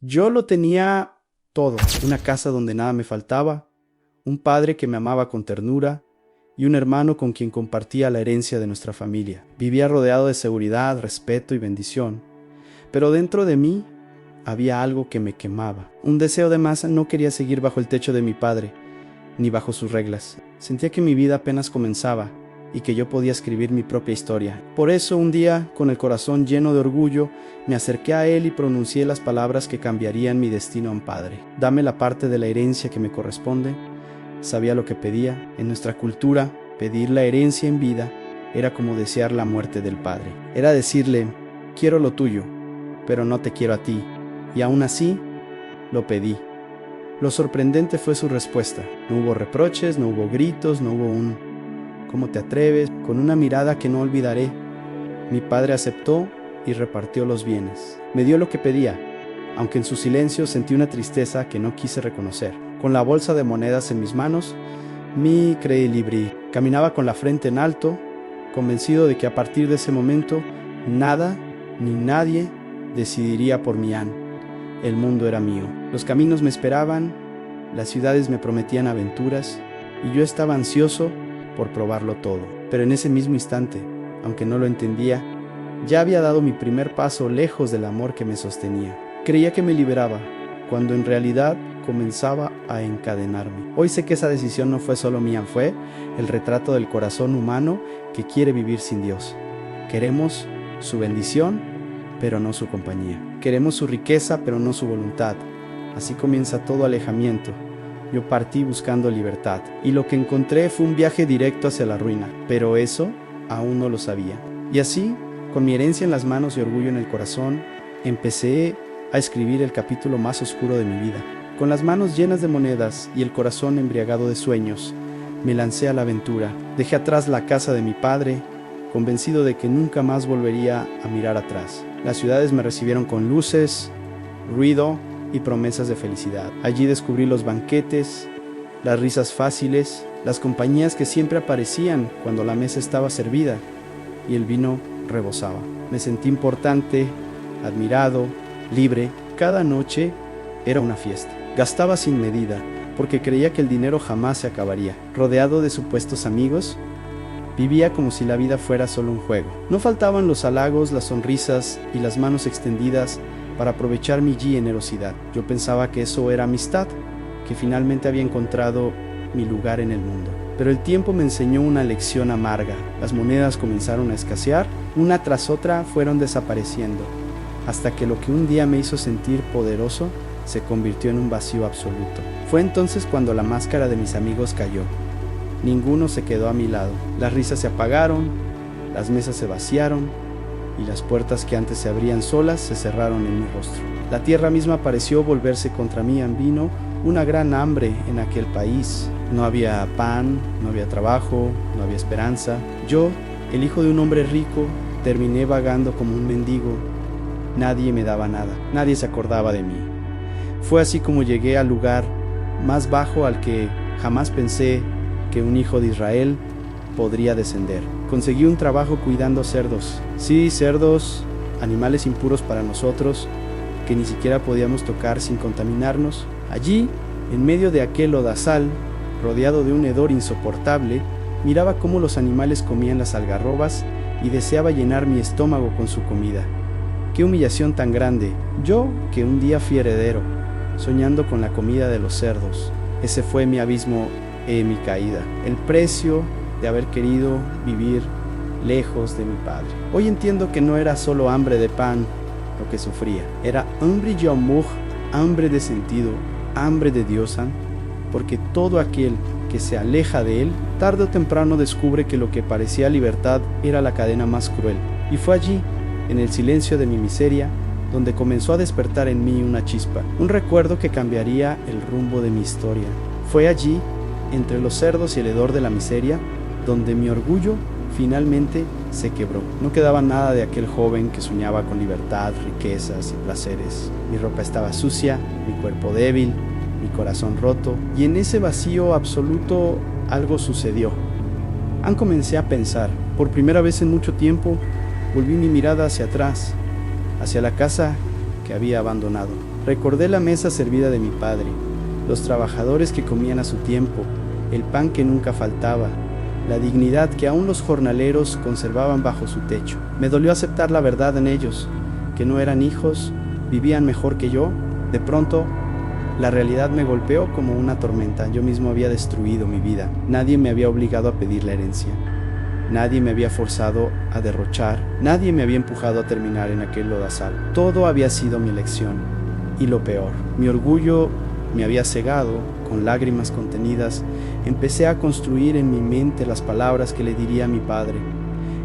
Yo lo tenía todo, una casa donde nada me faltaba, un padre que me amaba con ternura y un hermano con quien compartía la herencia de nuestra familia. Vivía rodeado de seguridad, respeto y bendición, pero dentro de mí había algo que me quemaba. Un deseo de más. No quería seguir bajo el techo de mi padre, ni bajo sus reglas. Sentía que mi vida apenas comenzaba y que yo podía escribir mi propia historia. Por eso un día, con el corazón lleno de orgullo, me acerqué a él y pronuncié las palabras que cambiarían mi destino a un padre. Dame la parte de la herencia que me corresponde. Sabía lo que pedía. En nuestra cultura, pedir la herencia en vida era como desear la muerte del padre. Era decirle, quiero lo tuyo, pero no te quiero a ti. Y aún así, lo pedí. Lo sorprendente fue su respuesta. No hubo reproches, no hubo gritos, no hubo un ¿cómo te atreves? Con una mirada que no olvidaré, mi padre aceptó y repartió los bienes. Me dio lo que pedía, aunque en su silencio sentí una tristeza que no quise reconocer. Con la bolsa de monedas en mis manos, mi creí libre. Caminaba con la frente en alto, convencido de que a partir de ese momento, nada ni nadie decidiría por mí. El mundo era mío. Los caminos me esperaban, las ciudades me prometían aventuras, y yo estaba ansioso por probarlo todo. Pero en ese mismo instante, aunque no lo entendía, ya había dado mi primer paso lejos del amor que me sostenía. Creía que me liberaba, cuando en realidad comenzaba a encadenarme. Hoy sé que esa decisión no fue solo mía, fue el retrato del corazón humano que quiere vivir sin Dios. Queremos su bendición, pero no su compañía. Queremos su riqueza, pero no su voluntad. Así comienza todo alejamiento. Yo partí buscando libertad, y lo que encontré fue un viaje directo hacia la ruina, pero eso aún no lo sabía. Y así, con mi herencia en las manos y orgullo en el corazón, empecé a escribir el capítulo más oscuro de mi vida. Con las manos llenas de monedas y el corazón embriagado de sueños, me lancé a la aventura. Dejé atrás la casa de mi padre, convencido de que nunca más volvería a mirar atrás. Las ciudades me recibieron con luces, ruido y promesas de felicidad. Allí descubrí los banquetes, las risas fáciles, las compañías que siempre aparecían cuando la mesa estaba servida y el vino rebosaba. Me sentí importante, admirado, libre. Cada noche era una fiesta. Gastaba sin medida, porque creía que el dinero jamás se acabaría. Rodeado de supuestos amigos, vivía como si la vida fuera solo un juego. No faltaban los halagos, las sonrisas y las manos extendidas para aprovechar mi generosidad. Yo pensaba que eso era amistad, que finalmente había encontrado mi lugar en el mundo. Pero el tiempo me enseñó una lección amarga. Las monedas comenzaron a escasear, una tras otra fueron desapareciendo, hasta que lo que un día me hizo sentir poderoso se convirtió en un vacío absoluto. Fue entonces cuando la máscara de mis amigos cayó. Ninguno se quedó a mi lado. Las risas se apagaron, las mesas se vaciaron, y las puertas que antes se abrían solas se cerraron en mi rostro. La tierra misma pareció volverse contra mí. Vino una gran hambre en aquel país. No había pan, no había trabajo, no había esperanza. Yo, el hijo de un hombre rico, terminé vagando como un mendigo. Nadie me daba nada, nadie se acordaba de mí. Fue así como llegué al lugar más bajo al que jamás pensé que un hijo de Israel podría descender. Conseguí un trabajo cuidando cerdos. Sí, cerdos, animales impuros para nosotros, que ni siquiera podíamos tocar sin contaminarnos. Allí, en medio de aquel lodazal, rodeado de un hedor insoportable, miraba cómo los animales comían las algarrobas y deseaba llenar mi estómago con su comida. ¡Qué humillación tan grande! Yo, que un día fui heredero, soñando con la comida de los cerdos. Ese fue mi abismo mi caída. El precio de haber querido vivir lejos de mi padre. Hoy entiendo que no era solo hambre de pan lo que sufría. Era hambre de amor, hambre de sentido, hambre de Dios, porque todo aquel que se aleja de Él, tarde o temprano descubre que lo que parecía libertad era la cadena más cruel. Y fue allí, en el silencio de mi miseria, donde comenzó a despertar en mí una chispa, un recuerdo que cambiaría el rumbo de mi historia. Fue allí, entre los cerdos y el hedor de la miseria, donde mi orgullo finalmente se quebró. No quedaba nada de aquel joven que soñaba con libertad, riquezas y placeres. Mi ropa estaba sucia, mi cuerpo débil, mi corazón roto, y en ese vacío absoluto algo sucedió. Comencé a pensar. Por primera vez en mucho tiempo, volví mi mirada hacia atrás, hacia la casa que había abandonado. Recordé la mesa servida de mi padre, los trabajadores que comían a su tiempo, el pan que nunca faltaba, la dignidad que aún los jornaleros conservaban bajo su techo. Me dolió aceptar la verdad en ellos, que no eran hijos, vivían mejor que yo. De pronto, la realidad me golpeó como una tormenta. Yo mismo había destruido mi vida. Nadie me había obligado a pedir la herencia. Nadie me había forzado a derrochar. Nadie me había empujado a terminar en aquel lodazal. Todo había sido mi elección. Y lo peor, mi orgullo me había cegado. Con lágrimas contenidas, empecé a construir en mi mente las palabras que le diría a mi padre.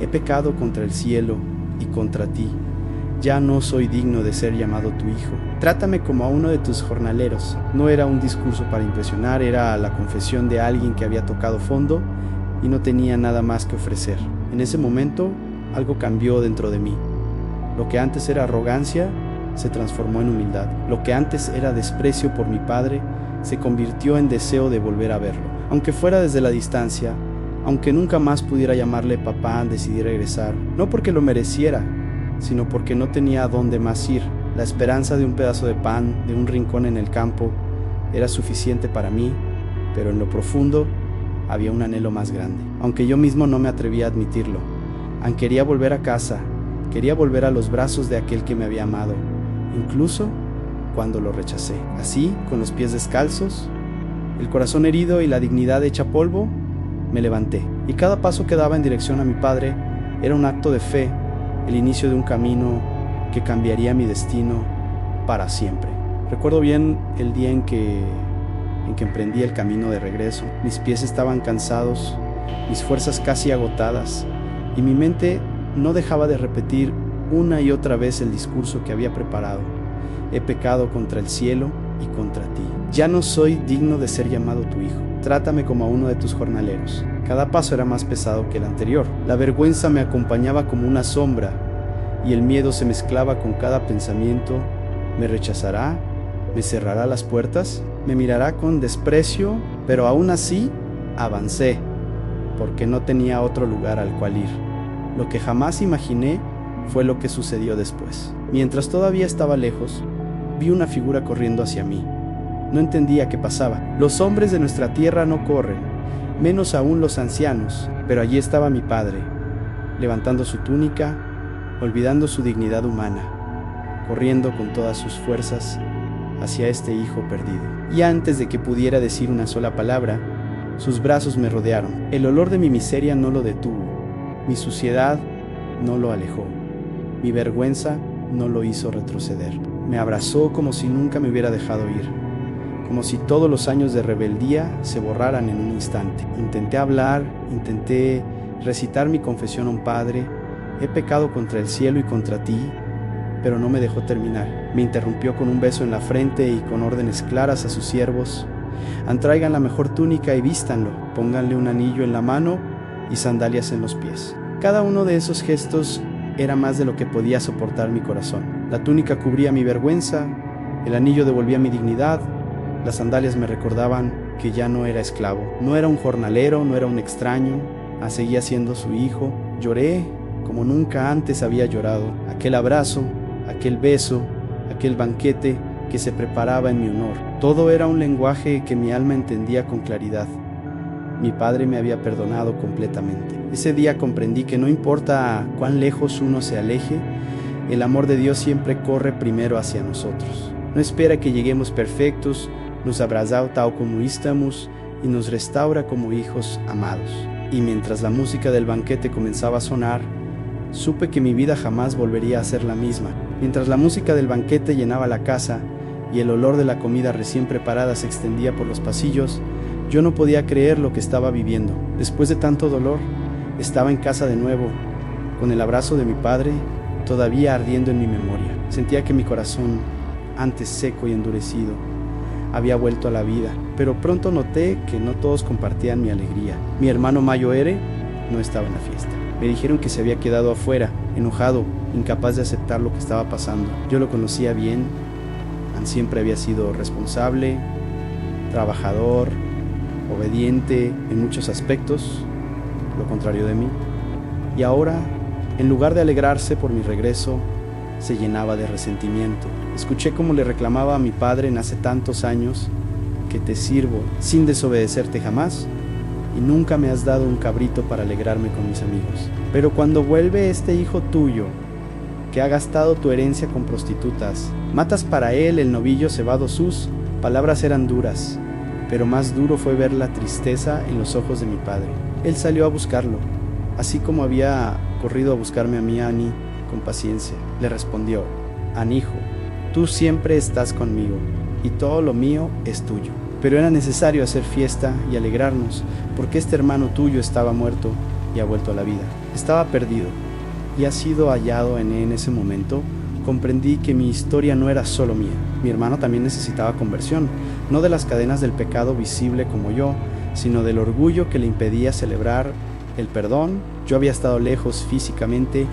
He pecado contra el cielo y contra ti. Ya no soy digno de ser llamado tu hijo. Trátame como a uno de tus jornaleros. No era un discurso para impresionar, era la confesión de alguien que había tocado fondo y no tenía nada más que ofrecer. En ese momento, algo cambió dentro de mí. Lo que antes era arrogancia, se transformó en humildad. Lo que antes era desprecio por mi padre, se convirtió en deseo de volver a verlo. Aunque fuera desde la distancia, aunque nunca más pudiera llamarle papá, decidí regresar. No porque lo mereciera, sino porque no tenía a dónde más ir. La esperanza de un pedazo de pan, de un rincón en el campo, era suficiente para mí, pero en lo profundo había un anhelo más grande, aunque yo mismo no me atrevía a admitirlo. Quería volver a casa, quería volver a los brazos de aquel que me había amado, incluso cuando lo rechacé. Así, con los pies descalzos, el corazón herido y la dignidad hecha polvo, me levanté. Y cada paso que daba en dirección a mi padre era un acto de fe, el inicio de un camino que cambiaría mi destino para siempre. Recuerdo bien el día en que emprendí el camino de regreso. Mis pies estaban cansados, mis fuerzas casi agotadas, y mi mente no dejaba de repetir una y otra vez el discurso que había preparado. He pecado contra el cielo y contra ti. Ya no soy digno de ser llamado tu hijo. Trátame como a uno de tus jornaleros. Cada paso era más pesado que el anterior. La vergüenza me acompañaba como una sombra, y el miedo se mezclaba con cada pensamiento. ¿Me rechazará? ¿Me cerrará las puertas? ¿Me mirará con desprecio? Pero aún así, avancé, porque no tenía otro lugar al cual ir. Lo que jamás imaginé fue lo que sucedió después. Mientras todavía estaba lejos, vi una figura corriendo hacia mí. No entendía qué pasaba. Los hombres de nuestra tierra no corren, menos aún los ancianos, pero allí estaba mi padre, levantando su túnica, olvidando su dignidad humana, corriendo con todas sus fuerzas hacia este hijo perdido. Y antes de que pudiera decir una sola palabra, sus brazos me rodearon. El olor de mi miseria no lo detuvo, mi suciedad no lo alejó, mi vergüenza no lo hizo retroceder. Me abrazó como si nunca me hubiera dejado ir, como si todos los años de rebeldía se borraran en un instante. Intenté hablar, intenté recitar mi confesión a un padre. He pecado contra el cielo y contra ti, pero no me dejó terminar. Me interrumpió con un beso en la frente y con órdenes claras a sus siervos. Traigan la mejor túnica y vístanlo, pónganle un anillo en la mano y sandalias en los pies. Cada uno de esos gestos era más de lo que podía soportar mi corazón. La túnica cubría mi vergüenza, el anillo devolvía mi dignidad, las sandalias me recordaban que ya no era esclavo, no era un jornalero, no era un extraño, seguía siendo su hijo. Lloré como nunca antes había llorado. Aquel abrazo, aquel beso, aquel banquete que se preparaba en mi honor. Todo era un lenguaje que mi alma entendía con claridad. Mi padre me había perdonado completamente. Ese día comprendí que no importa cuán lejos uno se aleje, el amor de Dios siempre corre primero hacia nosotros. No espera que lleguemos perfectos, nos abraza tal como estamos y nos restaura como hijos amados. Y mientras la música del banquete comenzaba a sonar, supe que mi vida jamás volvería a ser la misma. Mientras la música del banquete llenaba la casa y el olor de la comida recién preparada se extendía por los pasillos, yo no podía creer lo que estaba viviendo. Después de tanto dolor, estaba en casa de nuevo, con el abrazo de mi padre todavía ardiendo en mi memoria. Sentía que mi corazón, antes seco y endurecido, había vuelto a la vida, pero pronto noté que no todos compartían mi alegría. Mi hermano Mayoere no estaba en la fiesta. Me dijeron que se había quedado afuera, enojado, incapaz de aceptar lo que estaba pasando. Yo lo conocía bien, siempre había sido responsable, trabajador, obediente en muchos aspectos, lo contrario de mí. Y ahora, en lugar de alegrarse por mi regreso, se llenaba de resentimiento. Escuché cómo le reclamaba a mi padre en hace tantos años que te sirvo sin desobedecerte jamás y nunca me has dado un cabrito para alegrarme con mis amigos. Pero cuando vuelve este hijo tuyo que ha gastado tu herencia con prostitutas, matas para él el novillo cebado. Sus palabras eran duras, pero más duro fue ver la tristeza en los ojos de mi padre. Él salió a buscarlo, así como había corrido a buscarme a mí. Ani, con paciencia, le respondió: Anijo, tú siempre estás conmigo y todo lo mío es tuyo. Pero era necesario hacer fiesta y alegrarnos, porque este hermano tuyo estaba muerto y ha vuelto a la vida. Estaba perdido y ha sido hallado. En ese momento comprendí que mi historia no era solo mía. Mi hermano también necesitaba conversión, no de las cadenas del pecado visible como yo, sino del orgullo que le impedía celebrar el perdón. Yo había estado lejos físicamente,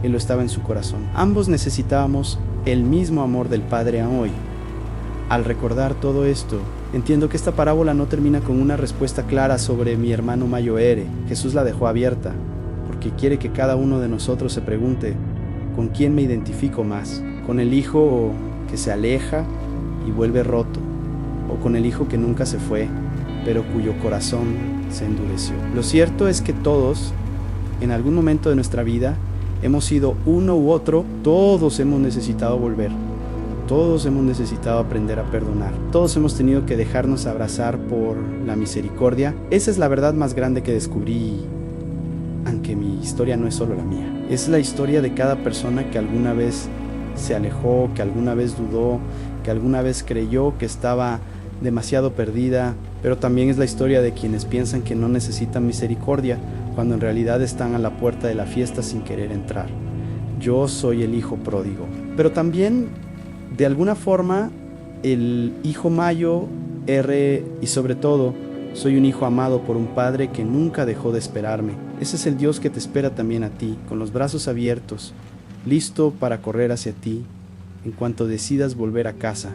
él lo estaba en su corazón. Ambos necesitábamos el mismo amor del Padre hoy. Al recordar todo esto, entiendo que esta parábola no termina con una respuesta clara sobre mi hermano Mayoere. Jesús la dejó abierta, porque quiere que cada uno de nosotros se pregunte: ¿con quién me identifico más? ¿Con el hijo que se aleja y vuelve roto? ¿O con el hijo que nunca se fue, pero cuyo corazón se endureció? Lo cierto es que todos, en algún momento de nuestra vida, hemos sido uno u otro. Todos hemos necesitado volver. Todos hemos necesitado aprender a perdonar. Todos hemos tenido que dejarnos abrazar por la misericordia. Esa es la verdad más grande que descubrí, aunque mi historia no es solo la mía. Es la historia de cada persona que alguna vez se alejó, que alguna vez dudó, que alguna vez creyó que estaba demasiado perdida, pero también es la historia de quienes piensan que no necesitan misericordia, cuando en realidad están a la puerta de la fiesta sin querer entrar. Yo soy el hijo pródigo, pero también, de alguna forma, el hijo Mayo R, y sobre todo, soy un hijo amado por un padre que nunca dejó de esperarme. Ese es el Dios que te espera también a ti, con los brazos abiertos, listo para correr hacia ti en cuanto decidas volver a casa.